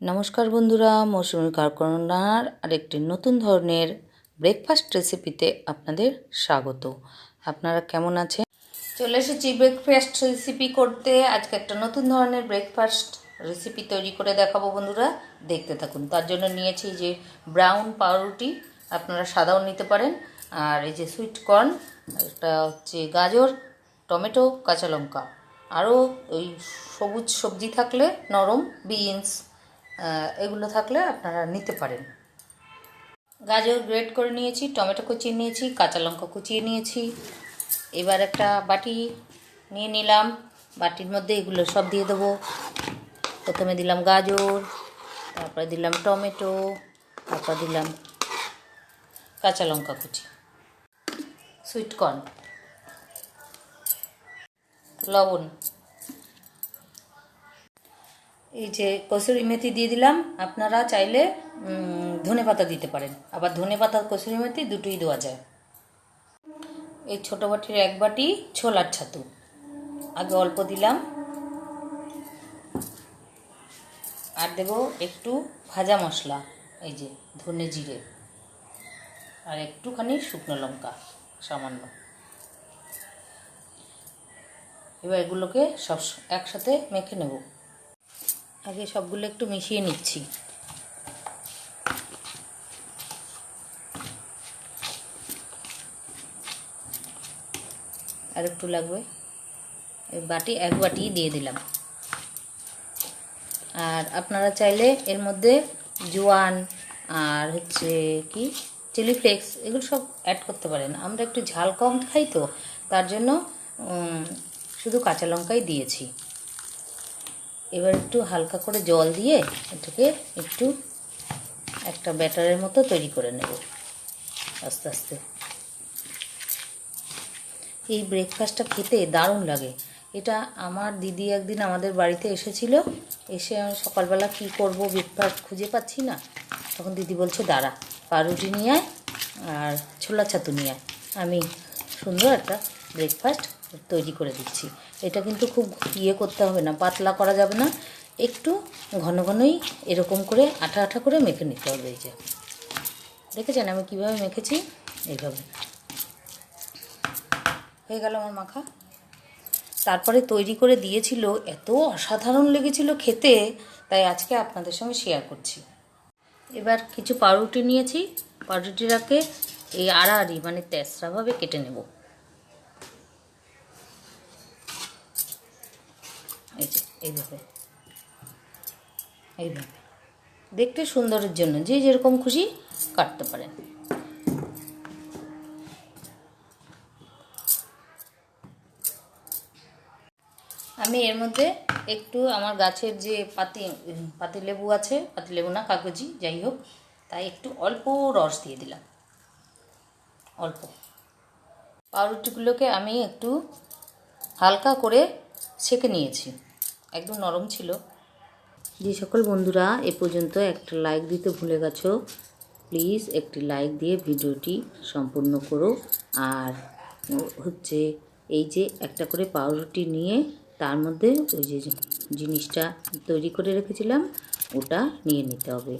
নমস্কার বন্ধুরা, মৌসুমী কারকরনার আরেকটি নতুন ধরনের ব্রেকফাস্ট রেসিপিতে আপনাদের স্বাগত। আপনারা কেমন আছেন? চলে এসেছি ব্রেকফাস্ট রেসিপি করতে। আজকে একটা নতুন ধরনের ব্রেকফাস্ট রেসিপি তৈরি করে দেখাবো বন্ধুরা, দেখতে থাকুন। তার জন্য নিয়েছি যে ব্রাউন পাউরুটি, আপনারা সাদাও নিতে পারেন, আর এই যে সুইট কর্ন, এটা হচ্ছে গাজর, টমেটো, কাঁচা লঙ্কা, আরও ওই সবুজ সবজি থাকলে নরম বিনস, এগুলো থাকলে আপনারা নিতে পারেন। গাজর গ্রেট করে নিয়েছি, টমেটো কুচিয়ে নিয়েছি, কাঁচা লঙ্কা কুচিয়ে নিয়েছি। এবার একটা বাটি নিয়ে নিলাম, বাটির মধ্যে এগুলো সব দিয়ে দেবো। প্রথমে দিলাম গাজর, তারপরে দিলাম টমেটো, তারপর দিলাম কাঁচা লঙ্কা কুচি, সুইট কর্ন, লবণ, এই যে কসুরি মেথি দিয়ে দিলাম। আপনারা চাইলে ধনেপাতা দিতে পারেন, আবার ধনেপাতা কসুরি মেথি দুটোই দেওয়া যায়। এই ছোটো বাটির এক বাটি ছোলার ছাতু আগে অল্প দিলাম, আর দেব একটু ভাজা মশলা, এই যে ধনে জিরে, আর একটুখানি শুকনো লঙ্কা সামান্য। এবার এগুলোকে সব একসাথে মেখে নেব। আগে সবগুলো একটু মিশিয়ে নিচ্ছি। আর একটু লাগবে, এক বাটি দিয়ে দিলাম। আর আপনারা চাইলে এর মধ্যে জোয়ান আর হচ্ছে কি চিলি ফ্লেক্স, এগুলো সব অ্যাড করতে পারেন। আমরা একটু ঝাল কম খাই তো, তার জন্য শুধু কাঁচা লঙ্কাই দিয়েছি। এবার একটু হালকা করে জল দিয়ে এটাকে একটু একটা ব্যাটারের মতো তৈরি করে নেব আস্তে আস্তে। এই ব্রেকফাস্টটা খেতে দারুণ লাগে। এটা আমার দিদি একদিন আমাদের বাড়িতে এসেছিল, এসে আমি সকালবেলা কী করব ব্রেকফাস্ট খুঁজে পাচ্ছি না, তখন দিদি বলছে দাঁড়া পাউরুটি নিয়ে আয় আর ছোলা ছাতু নিয়ে আয়, আমি সুন্দর একটা ব্রেকফাস্ট তৈরি করে দিচ্ছি। এটা কিন্তু খুব করতে হবে না, পাতলা করা যাবে না, একটু ঘন ঘনই এরকম করে আঠা আঠা করে মেখে নিতে হবে। এই যে দেখেছেন আমি কীভাবে মেখেছি, এইভাবে হয়ে গেল আমার মাখা। তারপরে তৈরি করে দিয়েছিল, এত অসাধারণ লেগেছিল খেতে, তাই আজকে আপনাদের সঙ্গে শেয়ার করছি। এবার কিছু পাউরুটি নিয়েছি, পাউরুটিটাকে এই আড়াআড়ি মানে তেসরাভাবে কেটে নেব। এই যে এইভাবে এইভাবে দেখতে সুন্দরের জন্য যে যেরকম খুশি কাটতে পারেন। আমি এর মধ্যে একটু আমার গাছের যে পাতিলেবু আছে, পাতিলেবু না কাগজি যাই হোক, তাই একটু অল্প রস দিয়ে দিলাম, অল্প। পাউরুটিগুলোকে আমি একটু হালকা করে সেঁকে নিয়েছি, একদম নরম ছিল। যে সকল বন্ধুরা এ পর্যন্ত একটা লাইক দিতে ভুলে গেছো, প্লিজ একটি লাইক দিয়ে ভিডিওটি সম্পূর্ণ করো। আর হচ্ছে এই যে একটা করে পাউরুটি নিয়ে তার মধ্যে ওই যে জিনিসটা তৈরি করে রেখেছিলাম ওটা নিয়ে নিতে হবে।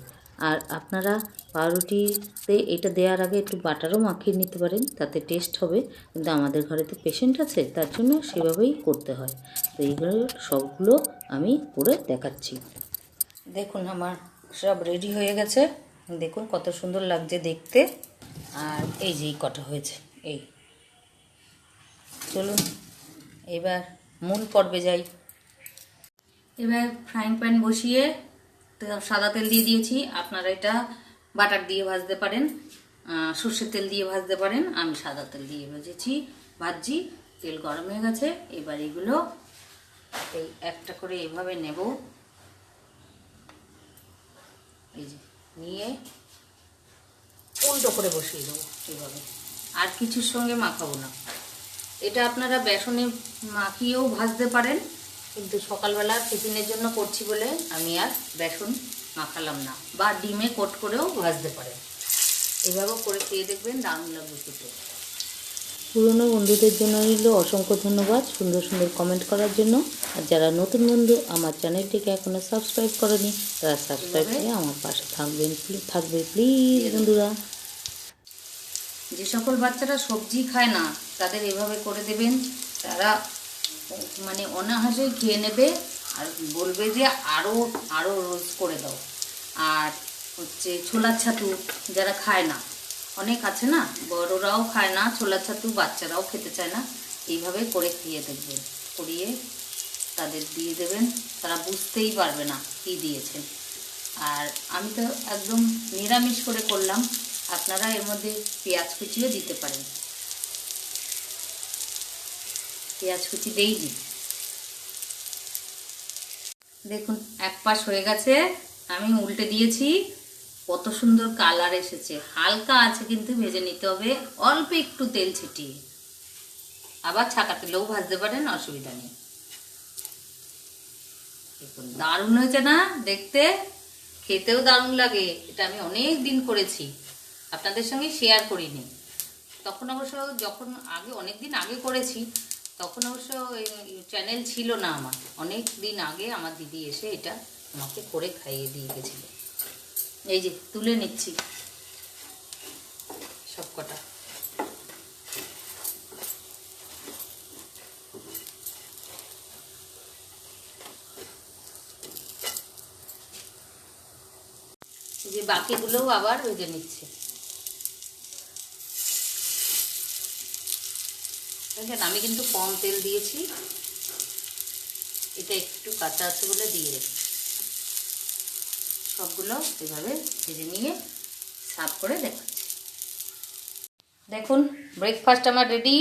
আর আপনারা পাউরুটিতে এটা দেওয়ার আগে একটু বাটারও মাখিয়ে নিতে পারেন, তাতে টেস্ট হবে, কিন্তু আমাদের ঘরে তো পেশেন্ট আছে, তার জন্য সেভাবেই করতে হয়। তো এইগুলো সবগুলো আমি করে দেখাচ্ছি। দেখুন আমার সব রেডি হয়ে গেছে, দেখুন কত সুন্দর লাগছে দেখতে। আর এই যে কটা হয়েছে, এই চলুন এবার মূল পর্বে যাই। এবার ফ্রাইং প্যান বসিয়ে সাদা তেল দিয়ে দিয়েছি। আপনারা এটা বাটার দিয়ে ভাজতে পারেন, সর্ষের তেল দিয়ে ভাজতে পারেন, আমি সাদা তেল দিয়ে ভাজছি। তেল গরম হয়ে গেছে, এবার এগুলো এই একটা করে এভাবে নেব, এই যে নিয়ে উল্টো করে বসিয়ে দেবো এইভাবে, আর কিছুর সঙ্গে মাখাবো না। এটা আপনারা বেসনে মাখিয়েও ভাজতে পারেন, কিন্তু সকালবেলা টিফিনের জন্য করছি বলে আমি আর বেসন মাখালাম না, বা ডিমে কোট করেও ভাজতে পারেন। এভাবেও করে খেয়ে দেখবেন, দারুণ লাগবে খেতে। পুরনো বন্ধুদের জন্য রইল অসংখ্য ধন্যবাদ সুন্দর সুন্দর কমেন্ট করার জন্য। আর যারা নতুন বন্ধু আমার চ্যানেলটিকে এখনও সাবস্ক্রাইব করেনি তারা সাবস্ক্রাইব করে আমার পাশে থাকবে প্লিজ বন্ধুরা। যে সকল বাচ্চারা সবজি খায় না তাদের এভাবে করে দেবেন, তারা মানে অনাহাসেই খেয়ে নেবে আর বলবে যে আরও আরও রোজ করে দাও। আর হচ্ছে ছোলার ছাতু যারা খায় না, অনেক আছে না, বড়রাও খায় না ছোলার ছাতু, বাচ্চারাও খেতে চায় না, এইভাবে করে খেয়ে দেখবেন, করিয়ে তাদের দিয়ে দেবেন, তারা বুঝতেই পারবে না কী দিয়েছেন। আর আমি তো একদম নিরামিষ করে করলাম, আপনারা এর মধ্যে পেঁয়াজ কুচিও দিতে পারেন, পেঁয়াজ কুচি দেইনি। দেখুন এক পাশ হয়ে গেছে, আমি উল্টে দিয়েছি, কত সুন্দর কালার এসেছে। হালকা আছে কিন্তু ভেজে নিতে হবে, অল্প একটু তেল ছিটিয়ে, আবার ছাকা তেলেও ভাজতে পারেন, অসুবিধা নেই। দেখুন দারুণ হয়েছে না দেখতে, খেতেও দারুণ লাগে। এটা আমি অনেক দিন করেছি, আপনাদের সঙ্গে শেয়ার করিনি। তখন অবশ্য যখন আগে অনেক দিন আগে করেছি তখন অবশ্য চ্যানেল ছিল না আমার, অনেক দিন আগে আমার দিদি এসে এটা আমাকে করে খাইয়ে দিয়ে গেছিল। এই যে তুলে নিচ্ছি সব কটা। এই যে বাকিগুলোও আবার ভেজে নিচ্ছে। দেখেন আমি কিন্তু কম তেল দিয়েছি, এটা একটু কাঁচা আছে বলে দিয়ে রেখেছি। সবগুলো এভাবে ভেজে নিয়ে সার্ভ করে দেখাচ্ছি। দেখুন ব্রেকফাস্ট আমার রেডি।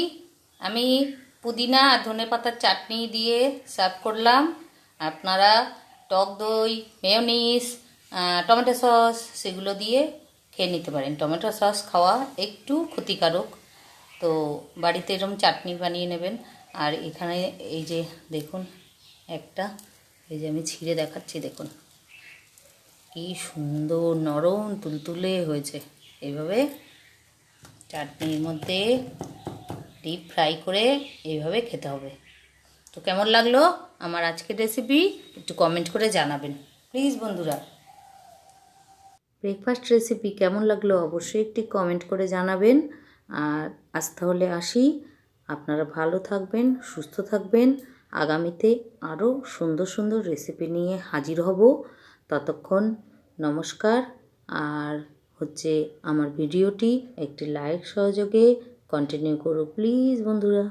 আমি পুদিনা আর ধনেপাতার চাটনি দিয়ে সার্ভ করলাম। আপনারা টক দই, মেয়োনিজ, টমেটো সস সেগুলো দিয়ে খেয়ে নিতে পারেন। টমেটো সস খাওয়া একটু ক্ষতিকারক, তো বাড়িতে এরকম চাটনি বানিয়ে নেবেন। আর এখানে এই যে দেখুন একটা, এই যে আমি ছিঁড়ে দেখাচ্ছি, দেখুন কি সুন্দর নরম তুলতুলে হয়েছে। এইভাবে চাটনির মধ্যে ডিপ ফ্রাই করে এইভাবে খেতে হবে। তো কেমন লাগলো আমার আজকের রেসিপি একটু কমেন্ট করে জানাবেন প্লিজ বন্ধুরা। ব্রেকফাস্ট রেসিপি কেমন লাগলো অবশ্যই একটি কমেন্ট করে জানাবেন। আর আজ তাহলে আসি, আপনারা ভালো থাকবেন, সুস্থ থাকবেন। আগামীতে আরও সুন্দর সুন্দর রেসিপি নিয়ে হাজির হব। ততক্ষণ নমস্কার। আর হচ্ছে আমার ভিডিওটি একটি লাইক সহযোগে কন্টিনিউ করো প্লিজ বন্ধুরা।